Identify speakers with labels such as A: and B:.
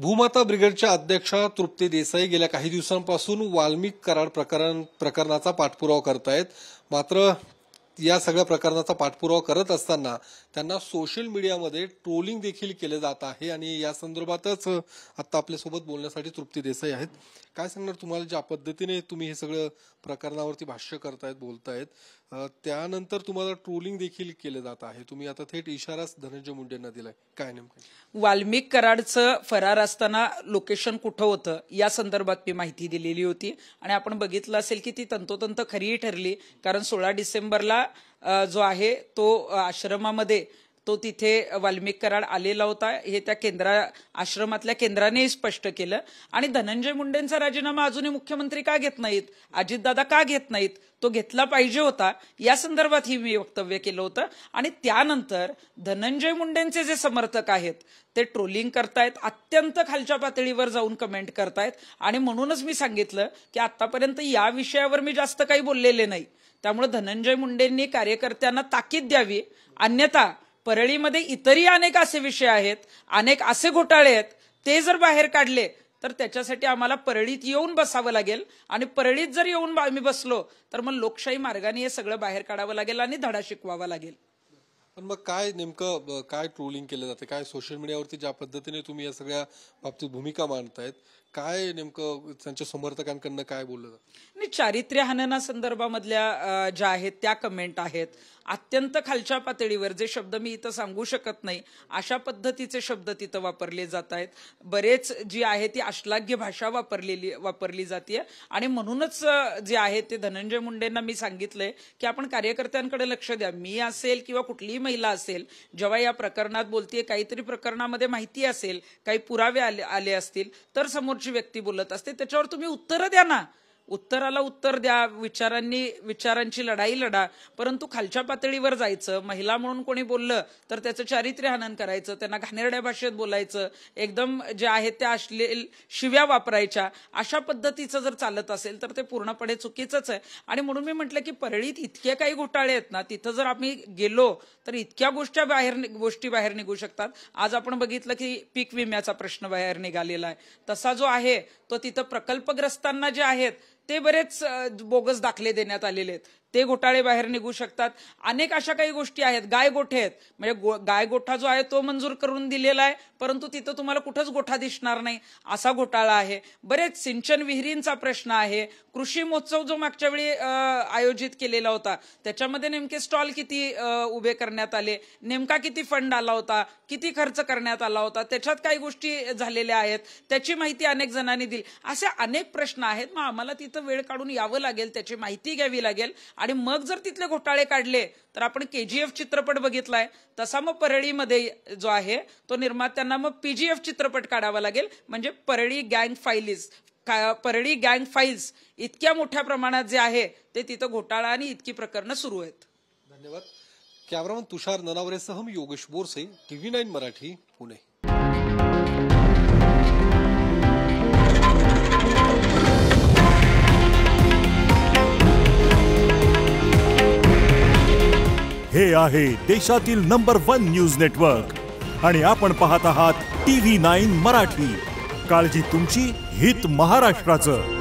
A: भूमाता ब्रिगेडच्या अध्यक्षा तृप्ती देसाई गेल्या काही दिवसांपासून वाल्मिक कराड प्रकरणाचा पाठपुरावा करतायत। मात्र या सगळ्या प्रकरणाचा पाठपुरावा करत असताना त्यांना सोशल मीडियामध्ये ट्रोलिंग देखील केले जात आहे आणि या संदर्भातच आता आपल्यासोबत बोलण्यासाठी तृप्ती देसाई आहेत। काय सांगणार तुम्हाला, ज्या पद्धतीने तुम्ही हे सगळं प्रकरणावरती भाष्य करतायत, बोलतायत, त्यानंतर तुम्हाला ट्रोलिंग देखील केले जात आहे, तुम्ही आता थेट इशाराच धनंजय मुंडेंना दिलाय, काय नेमकं?
B: वाल्मिक कराडचं फरार असताना लोकेशन कुठं होतं या संदर्भात मी माहिती दिलेली होती आणि आपण बघितलं असेल की ती तंतोतंत खरीही ठरली, कारण 16 डिसेंबरला जो आहे तो आश्रमामध्ये तो तिथे वाल्मिक कराड आलेला होता, हे त्या आश्रमातल्या केंद्राने स्पष्ट केलं। आणि धनंजय मुंडेंचा राजीनामा अजूनही मुख्यमंत्री का घेत नाहीत, अजितदादा का घेत नाहीत, तो घेतला पाहिजे होता, या संदर्भात ही मी वक्तव्य केलं होतं। आणि त्यानंतर धनंजय मुंडेंचे जे समर्थक आहेत ते ट्रोलिंग करतायत, अत्यंत खालच्या पातळीवर जाऊन कमेंट करतायत आणि म्हणूनच मी सांगितलं की आतापर्यंत या विषयावर मी जास्त काही बोललेले नाही। त्यामुळे धनंजय मुंडेंनी कार्यकर्त्यांना ताकीद द्यावी, अन्यथा परळीमध्ये इतरही अनेक असे विषय आहेत, अनेक असे घोटाळे आहेत, ते जर बाहेर काढले तर त्याच्यासाठी आम्हाला परळीत येऊन बसावं लागेल आणि परळीत जर येऊन आम्ही बसलो तर मग लोकशाही मार्गाने हे सगळं बाहेर काढावं लागेल आणि धडा शिकवावा लागेल।
A: पण मग काय नेमकं काय ट्रोलिंग केलं जाते, काय सोशल मीडियावरती ज्या पद्धतीने तुम्ही या सगळ्या बाबतीत भूमिका मांडतायत, काय नेमकं त्यांच्या समर्थकांकडनं काय बोललं जातं?
B: चारित्र्य हनना संदर्भामधल्या ज्या आहेत त्या कमेंट आहेत, अत्यंत खालच्या पातळीवर जे शब्द मी इथं सांगू शकत नाही अशा पद्धतीचे शब्द तिथं वापरले जात आहेत। बरेच जी आहे ती अश्लाघ्य भाषा वापरली जाते आणि म्हणूनच जे आहे ते धनंजय मुंडेंना मी सांगितलंय की आपण कार्यकर्त्यांकडे लक्ष द्या। मी असेल किंवा कुठलीही महिला असेल, जेव्हा या प्रकरणात बोलतेय, काहीतरी प्रकरणामध्ये माहिती असेल, काही पुरावे आले असतील तर समोरची व्यक्ती बोलत असते, त्याच्यावर तुम्ही उत्तरं द्या ना, उत्तराला उत्तर द्या, विचारांची लढाई लढा, परंतु खालच्या पातळीवर जायचं, महिला म्हणून कोणी बोललं तर त्याचं चारित्र्य हनन करायचं, त्यांना घाणेरड्या भाषेत बोलायचं, एकदम जे आहे त्या अश्लील शिव्या वापरायच्या, अशा पद्धतीचं जर चालत असेल तर ते पूर्णपणे चुकीचंच आहे। आणि म्हणून मी म्हटलं की परळीत इतके काही घोटाळे आहेत ना, तिथं जर आम्ही गेलो तर इतक्या गोष्टी बाहेर निघू शकतात। आज आपण बघितलं की पीक विम्याचा प्रश्न बाहेर निघालेला आहे, तसा जो आहे तो तिथं प्रकल्पग्रस्तांना जे आहेत ते बरेच बोगस दाखले देण्यात आलेले आहेत, ते घोटाळे बाहेर निघू शकतात। अनेक अशा काही गोष्टी आहेत, गायगोठे आहेत, म्हणजे गायगोठा जो आहे तो मंजूर करून दिलेला आहे परंतु तिथं तुम्हाला कुठंच गोठा दिसणार नाही, असा घोटाळा आहे। बरेच सिंचन विहिरींचा प्रश्न आहे, कृषी महोत्सव जो मागच्या वेळी आयोजित केलेला होता त्याच्यामध्ये नेमके स्टॉल किती उभे करण्यात आले, नेमका किती फंड आला होता, किती खर्च करण्यात आला होता, त्याच्यात काही गोष्टी झालेल्या आहेत, त्याची माहिती अनेक जणांनी दिली, असे अनेक प्रश्न आहेत। मग आम्हाला तिथं वेळ काढून यावं लागेल, त्याची माहिती घ्यावी लागेल आणि मग जर तिथले घोटाळे काढले तर आपण KGF चित्रपट बघितलाय तसा मग परळीमध्ये जो आहे तो निर्मात्यांना मग PGF चित्रपट काढावा लागेल, म्हणजे परळी गँग फाईल्स इतक्या मोठ्या प्रमाणात जे आहे ते तिथं घोटाळा आणि इतकी प्रकरणं सुरू आहेत।
A: धन्यवाद। कॅमेरामन तुषार ननावरेसह मी योगेश बोरसे, TV9 मराठी, पुणे।
C: हे आहे देशातील नंबर 1 न्यूज नेटवर्क आणि आपण पाहत आहात TV9 मराठी। काळजी तुमची, हित महाराष्ट्राचं।